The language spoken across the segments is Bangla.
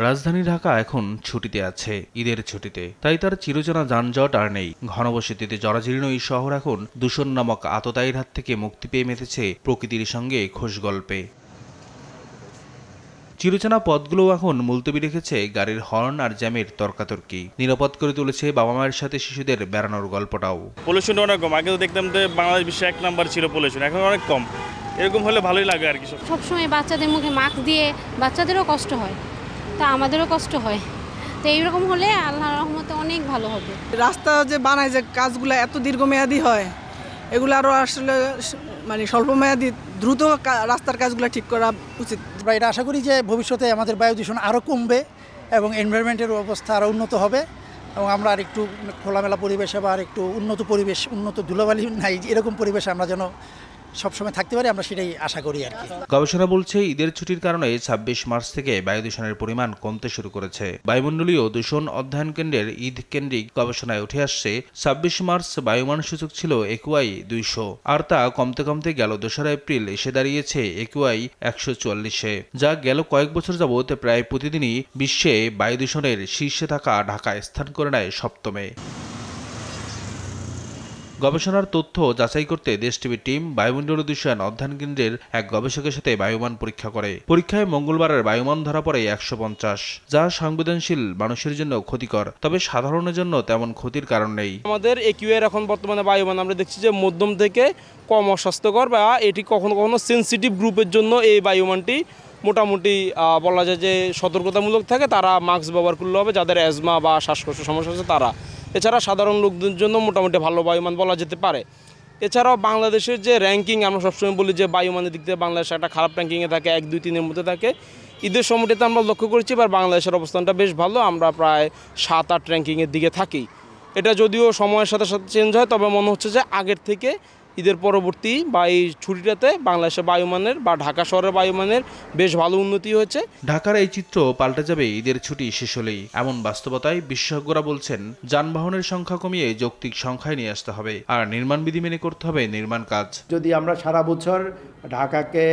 রাজধানী ঢাকা এখন ছুটিতে আছে, ঈদের ছুটিতে। তাই তার চিরচেনা যানজট আর নেই। ঘনবসতিতে জরাজীর্ণ এই শহর এখন দূষণ নামক আততায়ীর হাত থেকে মুক্তি পেয়ে মেতেছে প্রকৃতির সঙ্গে খোশ গল্পে। চিরচেনা পথগুলো এখন মুলতবি রেখেছে গাড়ির হর্ন আর জ্যামের তর্কাতর্কি। নিরাপদ করে তুলেছে বাবা মায়ের সাথে শিশুদের বেড়ানোর গল্পটাও। পলিউশনটা অনেক কম। আগে তো দেখতাম যে বাংলাদেশ বিশ্বে 1 নাম্বার ছিল পলিউশন, এখন অনেক কম। এরকম হলে ভালোই লাগে আর কি। সবসময় বাচ্চাদের মুখে মাস্ক দিয়ে বাচ্চাদেরও কষ্ট হয়, তা আমাদেরও কষ্ট হয়। তো এইরকম হলে আল্লাহর রহমতে অনেক ভালো হবে। রাস্তা যে বানায় যে কাজগুলো এত দীর্ঘমেয়াদী হয়, এগুলো আরও আসলে মানে স্বল্পমেয়াদী দ্রুত রাস্তার কাজগুলো ঠিক করা উচিত। আমরা এটা আশা করি যে ভবিষ্যতে আমাদের বায়ু দূষণ আরও কমবে এবং এনভায়রনমেন্টের অবস্থা আরও উন্নত হবে এবং আমরা আর একটু খোলামেলা পরিবেশে বা আর একটু উন্নত পরিবেশ, উন্নত ধুলোবালি নাই এরকম পরিবেশে আমরা যেন সবসময় থাকতে পারি, আমরা সেটাই আশা করি আর কি। গবেষণা বলছে ঈদের ছুটির কারণে ২৬ মার্চ থেকে বায়ু দূষণের পরিমাণ কমতে শুরু করেছে। বায়ুমণ্ডলীয় দূষণ অধ্যয়ন কেন্দ্রের ঈদ কেন্দ্রিক গবেষণায় উঠে আসছে ২৬ মার্চ বায়ুমান সূচক ছিল AQI ২০০, আর তা কমতে কমতে গেল ২রা এপ্রিল এসে দাঁড়িয়েছে AQI ১৪৪-এ, যা গেল কয়েক বছর যাবৎ প্রায় প্রতিদিনই বিশ্বে বায়ু দূষণের শীর্ষে থাকা ঢাকায় স্থান করে নেয় ৭ম-এ। গবেষণার তথ্য যাচাই করতে দেশ টিভির টিম বায়ুমণ্ডলীয় দূষণ অধ্যয়ন কেন্দ্রের এক গবেষকের সাথে বায়ুমান পরীক্ষা করে। পরীক্ষায় মঙ্গলবারের বায়ুমান ধরা পড়ে ১৫০, যা সংবেদনশীল মানুষের জন্য ক্ষতিকর, তবে সাধারণের জন্য তেমন ক্ষতির কারণ নেই। আমাদের AQI এখন বর্তমানে বায়ুমান আমরা দেখছি যে মধ্যম থেকে কম অস্বাস্থ্যকর, বা এটি কখনো কখনো সেন্সিটিভ গ্রুপের জন্য এই বায়ুমানটি মোটামুটি বলা যায় যে সতর্কতামূলক থাকে। তারা মাস্ক ব্যবহার করলে হবে, যাদের অ্যাজমা বা শ্বাসকষ্ট সমস্যা আছে তারা। এছাড়া সাধারণ লোকদের জন্য মোটামুটি ভালো বায়ুমান বলা যেতে পারে। এছাড়াও বাংলাদেশের যে র্যাঙ্কিং, আমরা সবসময় বলি যে বায়ুমানের দিক থেকে বাংলাদেশ একটা খারাপ র্যাঙ্কিংয়ে থাকে, 1, 2, 3-এর মধ্যে থাকে। ঈদের সময়টাতে আমরা লক্ষ্য করেছি এবার বাংলাদেশের অবস্থানটা বেশ ভালো, আমরা প্রায় 7-8 র্যাঙ্কিংয়ের দিকে থাকি। এটা যদিও সময়ের সাথে সাথে চেঞ্জ হয়, তবে মনে হচ্ছে যে আগের থেকে ঈদের পরবর্তী বা এই ছুটিটাতে বাংলাদেশের বায়ুমানের বা ঢাকা শহরের বায়ুমানের বেশ ভালো উন্নতি হয়েছে। ঢাকার এই চিত্র পাল্টে যাবে ঈদের ছুটি শেষ হলেই, এমন বাস্তবতায় বিশেষজ্ঞরা বলছেন যানবাহনের সংখ্যা কমিয়ে যৌক্তিক সংখ্যায় নিয়ে আসতে হবে, আর নির্মাণবিধি মেনে করতে হবে নির্মাণ কাজ। যদি আমরা সারা বছর ঢাকাকে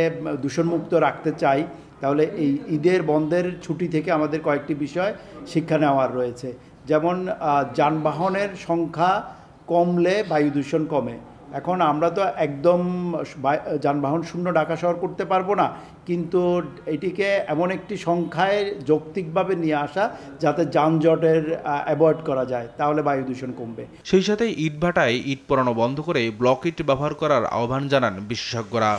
দূষণমুক্ত রাখতে চাই, তাহলে এই ঈদের বন্ধের ছুটি থেকে আমাদের কয়েকটি বিষয় শিক্ষা নেওয়ার রয়েছে। যেমন যানবাহনের সংখ্যা কমলে বায়ু দূষণ কমে। এখন আমরা তো একদম যানবাহন শূন্য ঢাকা শহর করতে পারবো না, কিন্তু এটিকে এমন একটি সংখ্যায় যৌক্তিকভাবে নিয়ে আসা যাতে যানজটের অ্যাভয়েড করা যায়, তাহলে বায়ু দূষণ কমবে। সেই সাথে ইটভাটায় ইট পোড়ানো বন্ধ করে ব্লক ইট ব্যবহার করার আহ্বান জানান বিশেষজ্ঞরা।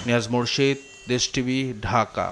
নিয়াজ মোরশেদ, দেশ টিভি, ঢাকা।